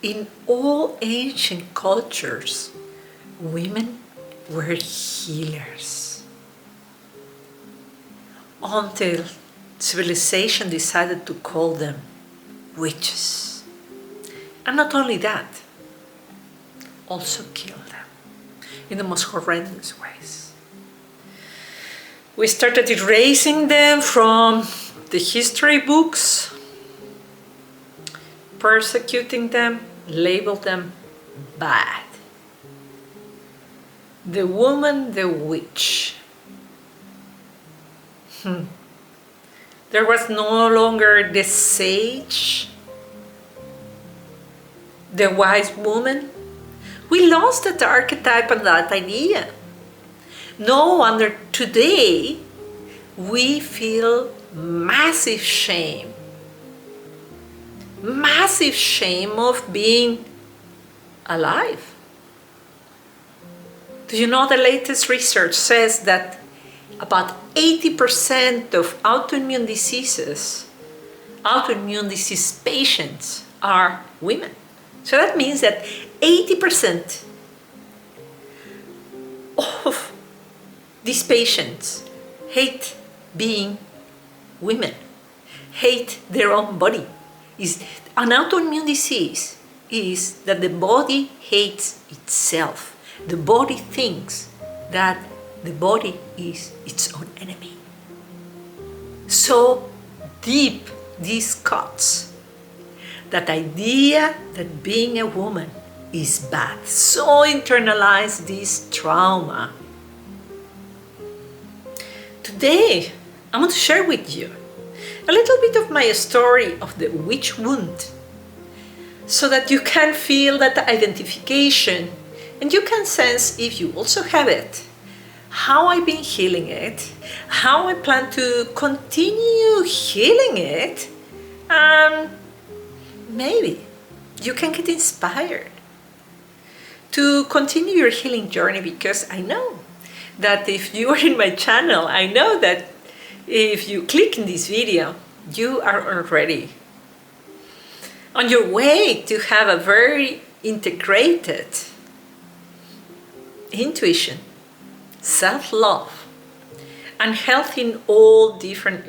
in all ancient cultures, women were healers. Until civilization decided to call them witches. And not only that, also kill them in the most horrendous ways. We started erasing them from the history books, persecuting them, labeled them bad. The woman, the witch. There was no longer the sage, the wise woman. We lost that archetype and that idea. No wonder today we feel massive shame. Massive shame of being alive. Do you know the latest research says that about 80% of autoimmune disease patients are women. So that means that 80% of these patients hate being women, hate their own body. An autoimmune disease is that the body hates itself. The body thinks that the body is its own enemy. So deep these cuts, that idea that being a woman is bad, so internalized this trauma. Today, I want to share with you a little bit of my story of the witch wound, so that you can feel that identification and you can sense, if you also have it, how I've been healing it, how I plan to continue healing it, and maybe you can get inspired to continue your healing journey, because I know that if you are in my channel, I know that if you click in this video, you are already on your way to have a very integrated intuition, self-love, and health in all different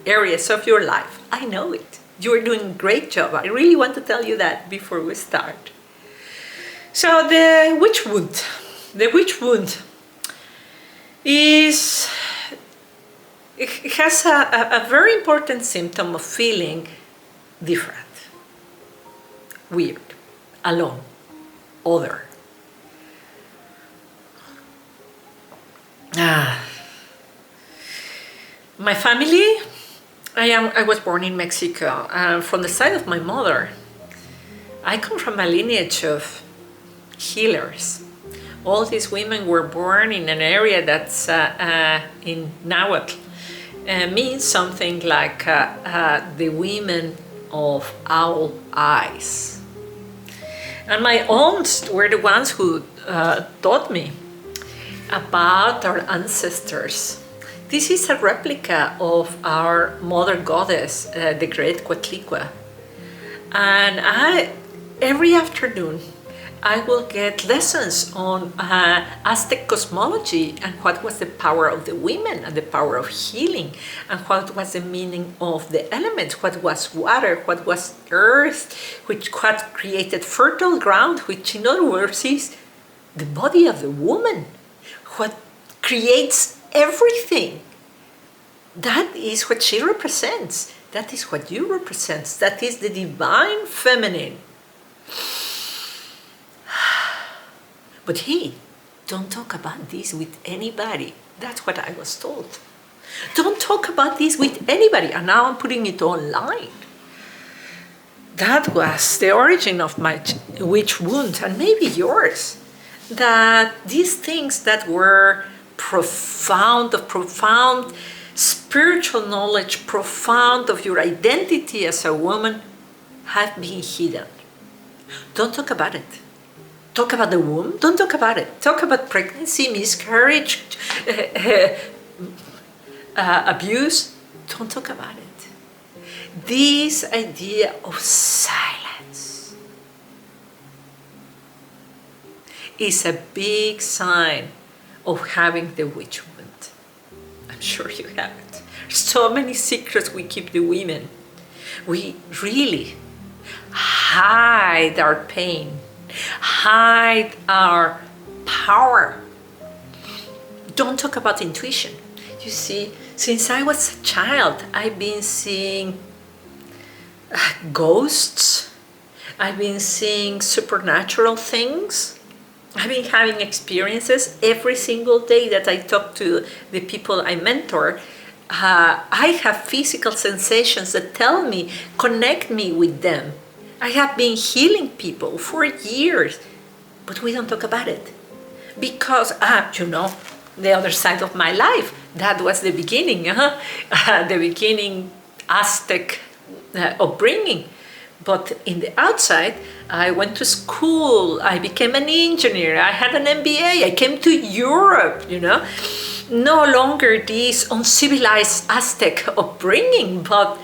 areas of your life. I know it. You are doing a great job. I really want to tell you that before we start. So the witch wound. The witch wound is, it has a very important symptom of feeling different, weird, alone, other. My family, I was born in Mexico. From the side of my mother, I come from a lineage of healers. All these women were born in an area that's in Nahuatl, means something like the women of owl eyes. And my aunts were the ones who taught me about our ancestors. This is a replica of our mother goddess, the great Coatlicue. And every afternoon, I will get lessons on Aztec cosmology and what was the power of the women and the power of healing, and what was the meaning of the elements, what was water, what was earth, what created fertile ground, which in other words is the body of the woman, what creates everything. That is what she represents. That is what you represent. That is the divine feminine. But hey, don't talk about this with anybody. That's what I was told. Don't talk about this with anybody. And now I'm putting it online. That was the origin of my witch wound, and maybe yours. That these things that were profound spiritual knowledge, profound of your identity as a woman, have been hidden. Don't talk about it. Talk about the womb, don't talk about it. Talk about pregnancy, miscarriage, abuse, don't talk about it. This idea of silence, is a big sign of having the witch wound. I'm sure you have it. So many secrets we keep the women. We really hide our pain, hide our power. Don't talk about intuition. You see, since I was a child, I've been seeing ghosts. I've been seeing supernatural things. I've been having experiences every single day that I talk to the people I mentor. I have physical sensations that tell me, connect me with them. I have been healing people for years, but we don't talk about it. Because, the other side of my life, that was the beginning, the beginning Aztec upbringing. But in the outside, I went to school, I became an engineer, I had an MBA, I came to Europe, No longer this uncivilized Aztec upbringing, but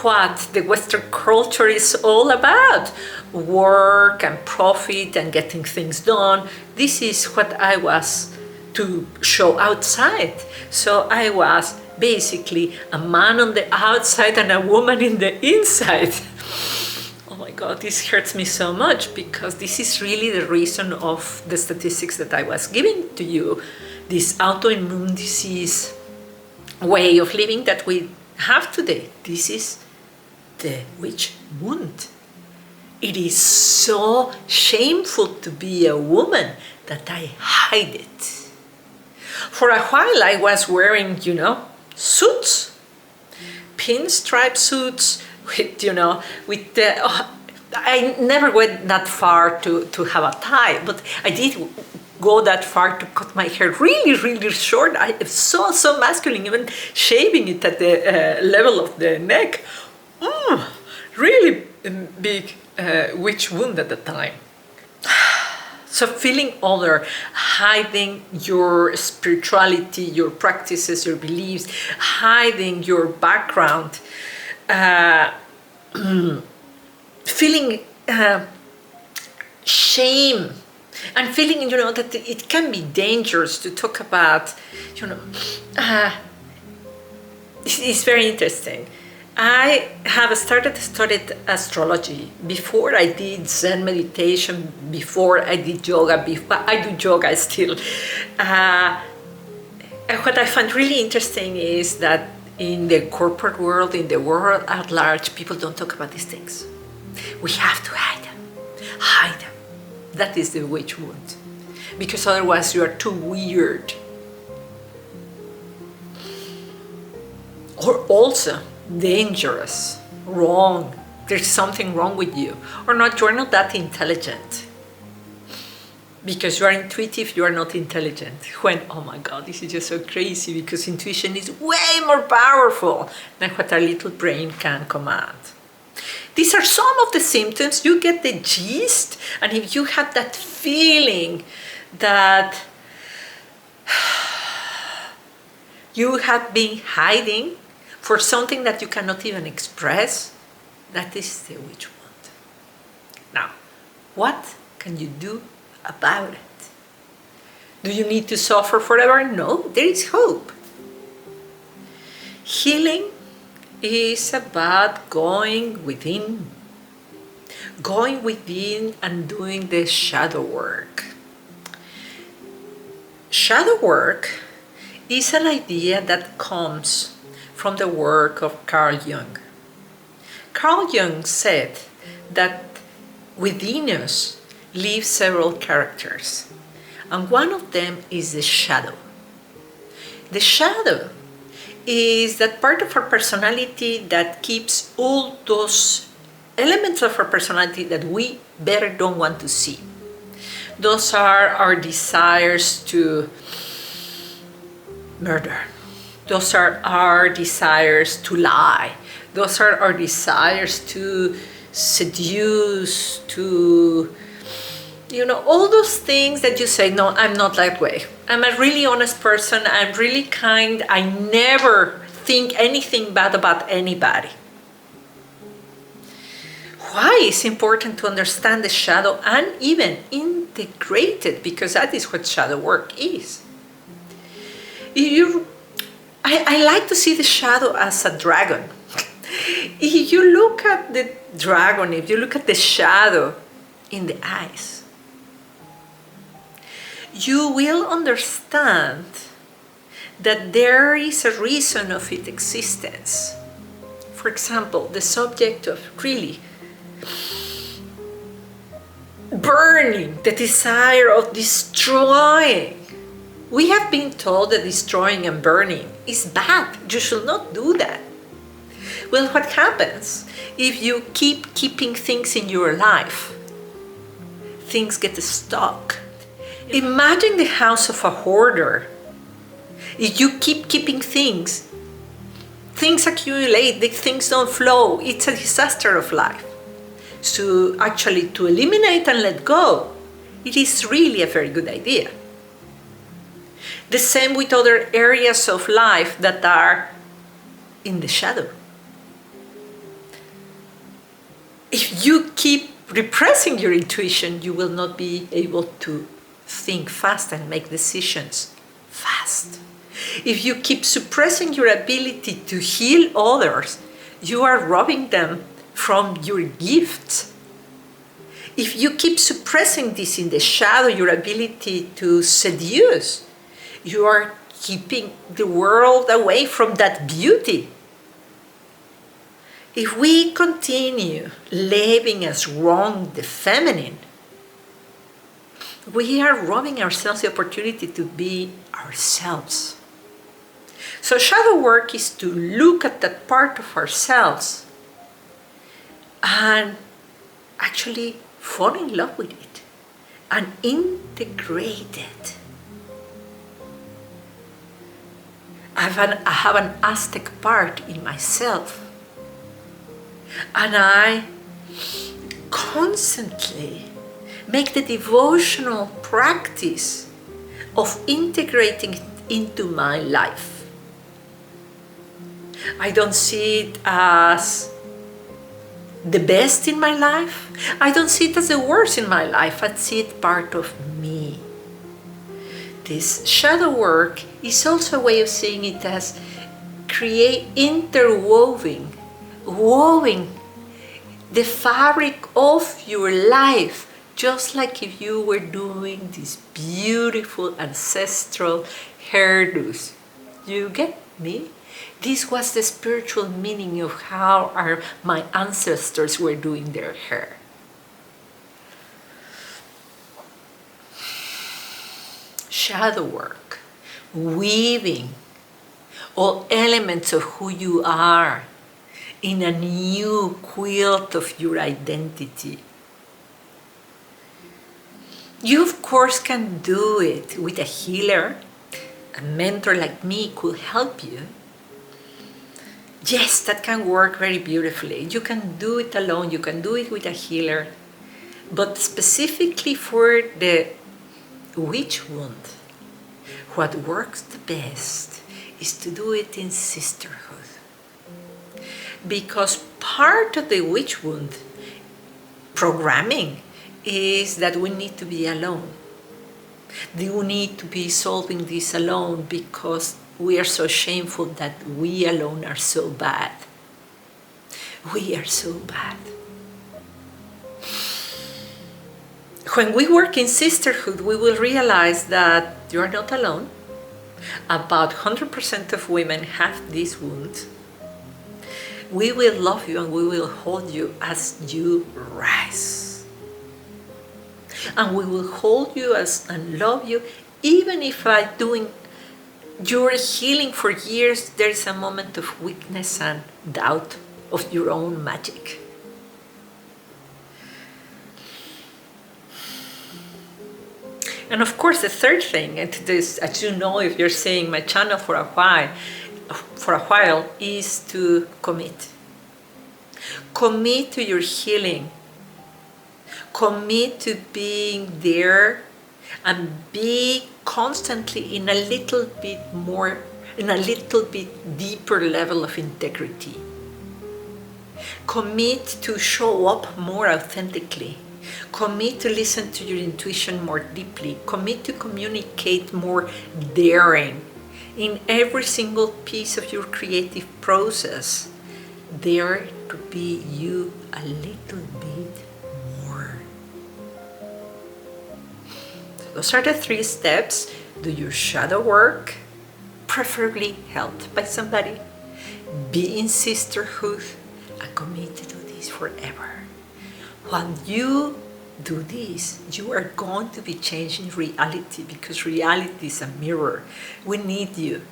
what the Western culture is all about. Work and profit and getting things done. This is what I was to show outside. So I was basically a man on the outside and a woman in the inside. Oh my God, this hurts me so much because this is really the reason of the statistics that I was giving to you. This autoimmune disease way of living that we have today. This is the witch wound. It is so shameful to be a woman that I hide it. For a while I was wearing, suits, pinstripe suits with the, I never went that far to have a tie, but I did go that far to cut my hair really, really short. I am so masculine, even shaving it at the level of the neck. Really big witch wound at the time. So feeling other, hiding your spirituality, your practices, your beliefs, hiding your background, feeling shame, and feeling, that it can be dangerous to talk about, it's very interesting. I have started to study astrology before I did Zen meditation, before I did yoga, I do yoga still. And what I find really interesting is that in the corporate world, in the world at large, people don't talk about these things. We have to hide them. That is the witch wound. Because otherwise you are too weird. Or also, dangerous, wrong, there's something wrong with you, or not, you're not that intelligent. Because you are intuitive, you are not intelligent. When, oh my God, this is just so crazy, because intuition is way more powerful than what our little brain can command. These are some of the symptoms. You get the gist, and if you have that feeling that you have been hiding for something that you cannot even express, that is the witch wound. Now, what can you do about it? Do you need to suffer forever? No, there is hope. Healing is about going within and doing the shadow work. Shadow work is an idea that comes from the work of Carl Jung. Carl Jung said that within us live several characters, and one of them is the shadow. The shadow is that part of our personality that keeps all those elements of our personality that we better don't want to see. Those are our desires to murder. Those are our desires to lie. Those are our desires to seduce, to, all those things that you say, no, I'm not that way. I'm a really honest person. I'm really kind. I never think anything bad about anybody. Why it's important to understand the shadow and even integrate it, because that is what shadow work is. I like to see the shadow as a dragon. If you look at the dragon, if you look at the shadow in the eyes, you will understand that there is a reason of its existence. For example, the subject of really burning, the desire of destroying. We have been told that destroying and burning is bad. You should not do that. Well, what happens if you keep keeping things in your life? Things get stuck. Imagine the house of a hoarder. If you keep keeping things accumulate, the things don't flow. It's a disaster of life. So actually to eliminate and let go, it is really a very good idea. The same with other areas of life that are in the shadow. If you keep repressing your intuition, you will not be able to think fast and make decisions fast. If you keep suppressing your ability to heal others, you are robbing them from your gifts. If you keep suppressing this in the shadow, your ability to seduce, you are keeping the world away from that beauty. If we continue living as wrong the feminine, we are robbing ourselves the opportunity to be ourselves. So shadow work is to look at that part of ourselves and actually fall in love with it and integrate it. I have an Aztec part in myself, and I constantly make the devotional practice of integrating it into my life. I don't see it as the best in my life. I don't see it as the worst in my life. I see it part of me. This shadow work is also a way of seeing it as woving the fabric of your life, just like if you were doing these beautiful ancestral hairdos. You get me? This was the spiritual meaning of how my ancestors were doing their hair. Shadow work, weaving all elements of who you are in a new quilt of your identity. You, of course, can do it with a healer. A mentor like me could help you. Yes, that can work very beautifully. You can do it alone, you can do it with a healer. But specifically for the witch wound, what works the best is to do it in sisterhood. Because part of the witch wound programming is that we need to be alone. We need to be solving this alone because we are so shameful that we alone are so bad. We are so bad. When we work in sisterhood, we will realize that you are not alone. About 100% of women have this wound. We will love you and we will hold you as you rise. And we will hold you and love you even if by doing your healing for years, there is a moment of weakness and doubt of your own magic. And of course, the third thing, and this, as you know, if you're seeing my channel for a while, is to commit. Commit to your healing. Commit to being there and be constantly in a little bit deeper level of integrity. Commit to show up more authentically. Commit to listen to your intuition more deeply. Commit to communicate more daring. In every single piece of your creative process, dare to be you a little bit more. Those are the 3 steps. Do your shadow work, preferably helped by somebody. Be in sisterhood and commit to do this forever. While you do this, you are going to be changing reality, because reality is a mirror. We need you.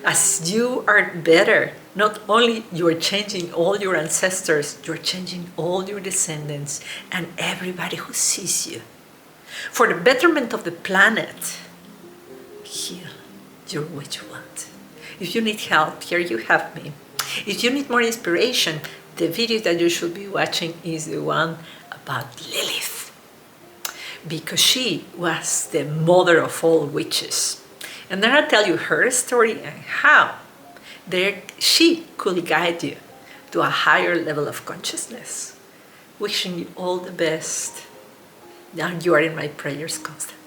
As you are better, not only you are changing all your ancestors, you're changing all your descendants and everybody who sees you. For the betterment of the planet, heal. You're what you want. If you need help, here you have me. If you need more inspiration, the video that you should be watching is the one about Lilith, because she was the mother of all witches. And then I'll tell you her story and how she could guide you to a higher level of consciousness. Wishing you all the best. And you are in my prayers constantly.